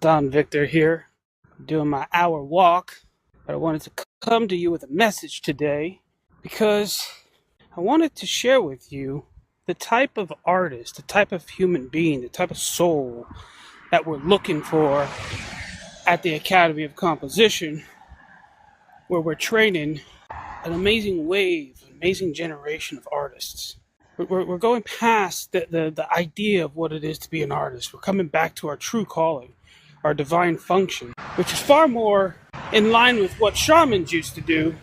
Don Victor here, doing my hour walk, but I wanted to come to you with a message today because I wanted to share with you the type of artist, the type of human being, the type of soul that we're looking for at the Academy of Composition, where we're training an amazing wave, an amazing generation of artists. We're going past the idea of what it is to be an artist. We're coming back to our true calling, our divine function, which is far more in line with what shamans used to do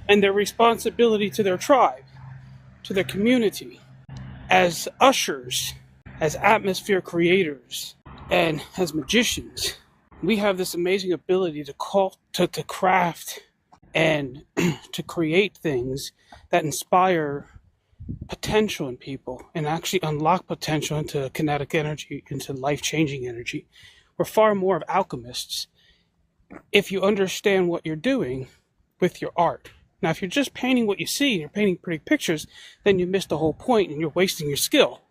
and their responsibility to their tribe, to their community, as ushers, as atmosphere creators, and as magicians. We have this amazing ability to craft and to create things that inspire potential in people and actually unlock potential into kinetic energy, into life-changing energy. We're far more of alchemists if you understand what you're doing with your art. Now, if you're just painting what you see and you're painting pretty pictures, then you miss the whole point and you're wasting your skill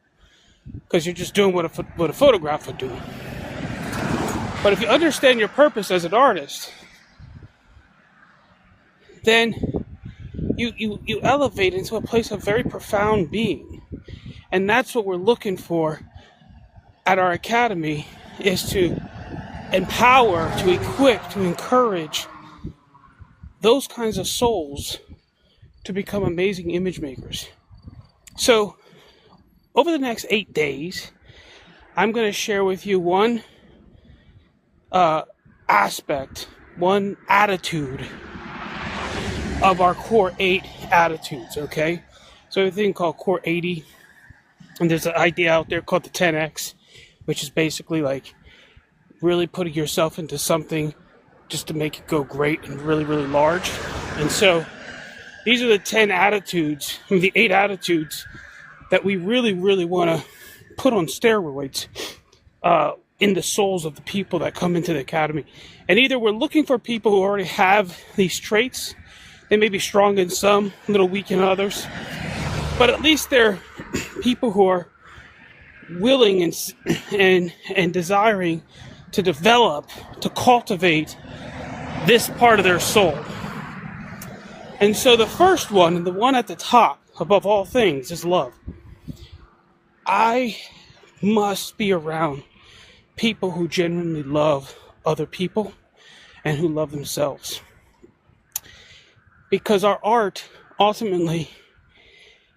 because you're just doing what a photograph would do. But if you understand your purpose as an artist, then you elevate into a place of very profound being. And that's what we're looking for at our academy, is to empower, to equip, to encourage those kinds of souls to become amazing image makers. So over the next 8 days, I'm going to share with you one aspect, one attitude of our core 8 attitudes, okay? So a thing called core 80, and there's an idea out there called the 10x, which is basically like really putting yourself into something just to make it go great and really, really large. And so these are the 10 attitudes, the 8 attitudes that we really, really want to put on steroids in the souls of the people that come into the academy. And either we're looking for people who already have these traits. They may be strong in some, a little weak in others, but at least they're people who are willing and desiring to develop, to cultivate this part of their soul. And so the first one, and the one at the top, above all things, is love. I must be around people who genuinely love other people and who love themselves. Because our art ultimately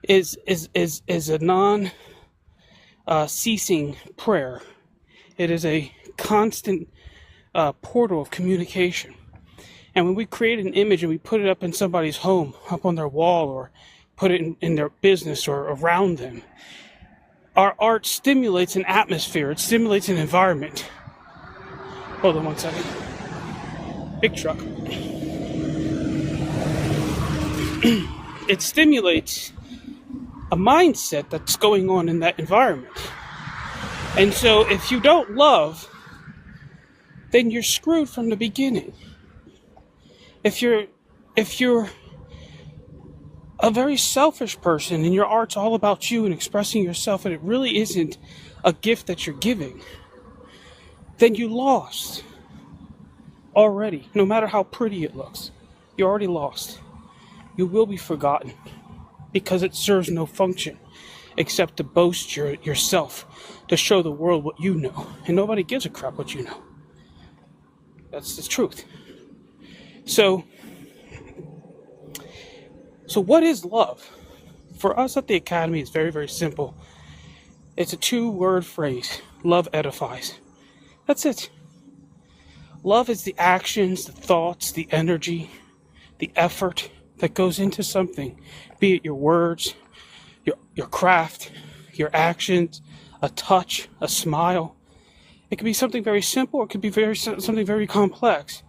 is a non-ceasing prayer. It is a constant portal of communication. And when we create an image and we put it up in somebody's home, up on their wall, or put it in their business or around them, our art stimulates an atmosphere. It stimulates an environment. Hold on one second. Big truck. It stimulates a mindset that's going on in that environment. And so if you don't love, then you're screwed from the beginning. If you're a very selfish person and your art's all about you and expressing yourself, and it really isn't a gift that you're giving, then you lost already. No matter how pretty it looks, you're already lost. You will be forgotten because it serves no function except to boast yourself, to show the world what you know. And nobody gives a crap what you know. That's the truth. So what is love? For us at the Academy, it's very, very simple. It's a 2-word phrase. Love edifies. That's it. Love is the actions, the thoughts, the energy, the effort that goes into something, be it your words, your craft, your actions, a touch, a smile. It could be something very simple, it could be something very complex,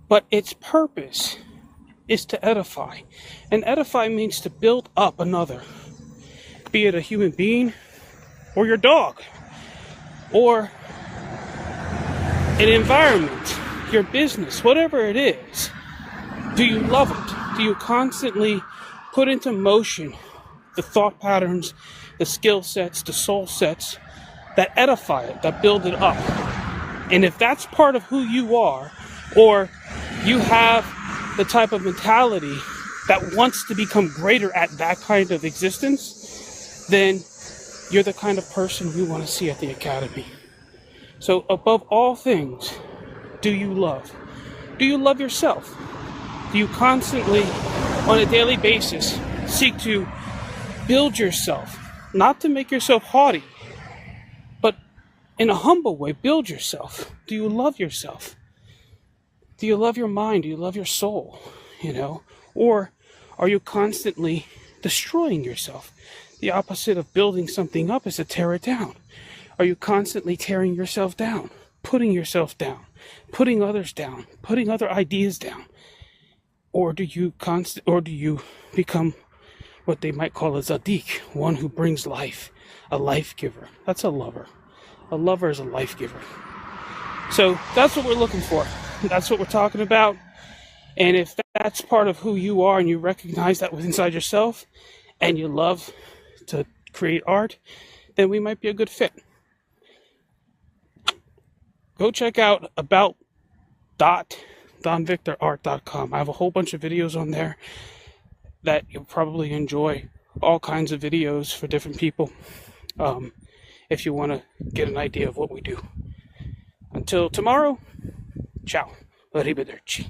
but its purpose is to edify. And edify means to build up another, be it a human being or your dog or an environment, your business, whatever it is. Do you love it? Do you constantly put into motion the thought patterns, the skill sets, the soul sets that edify it, that build it up? And if that's part of who you are, or you have the type of mentality that wants to become greater at that kind of existence, then you're the kind of person we want to see at the Academy. So above all things, do you love? Do you love yourself? Do you constantly, on a daily basis, seek to build yourself? Not to make yourself haughty, but in a humble way, build yourself. Do you love yourself? Do you love your mind? Do you love your soul? Or are you constantly destroying yourself? The opposite of building something up is to tear it down. Are you constantly tearing yourself down, putting yourself down, putting others down, putting other ideas down? Or do you become what they might call a Zadik, one who brings life, a life giver? That's a lover. A lover is a life giver. So that's what we're looking for. That's what we're talking about. And if that's part of who you are and you recognize that within inside yourself and you love to create art, then we might be a good fit. Go check out about.donvictorart.com. I have a whole bunch of videos on there that you'll probably enjoy. All kinds of videos for different people, if you want to get an idea of what we do. Until tomorrow, ciao. Arrivederci.